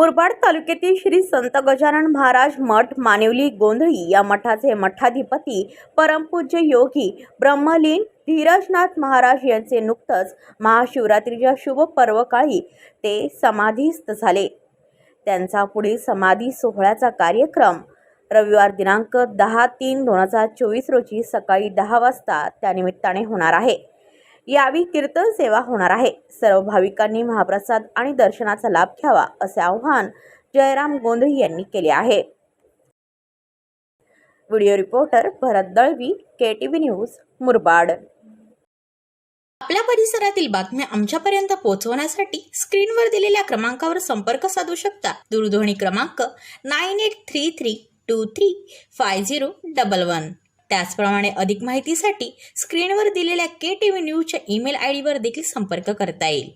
मुरबाड तालुक्यातील श्री संत गजानन महाराज मठ मानिवली गोंधळी या मठाचे मठाधिपती परमपूज्य योगी ब्रह्मलीन धीरजनाथ महाराज यांचे नुकतंच महाशिवरात्रीच्या शुभ पर्वकाळी ते समाधीस्थ झाले। त्यांचा पुढील समाधी सोहळ्याचा कार्यक्रम रविवार दिनांक 10/3/2024 रोजी सकाळी 10 वाजता त्यानिमित्ताने होणार आहे। यावेळी कीर्तन सेवा होणार आहे। सर्व भाविकांनी महाप्रसाद आणि दर्शनाचा लाभ घ्यावा असे आवाहन जयराम गोंधळी यांनी केले आहे। व्हिडिओ रिपोर्टर भरत दळवी, KTV न्यूज, मुरबाड। आपल्या परिसरातील बातम्या आमच्यापर्यंत पोहोचवण्यासाठी स्क्रीनवर दिलेल्या क्रमांकावर संपर्क साधू शकता। दूरध्वनी क्रमांक 9833235011। त्याचप्रमाणे अधिक माहितीसाठी स्क्रीनवर दिलेल्या KTV न्यूजच्या ईमेल ID वर देखील संपर्क करता येईल।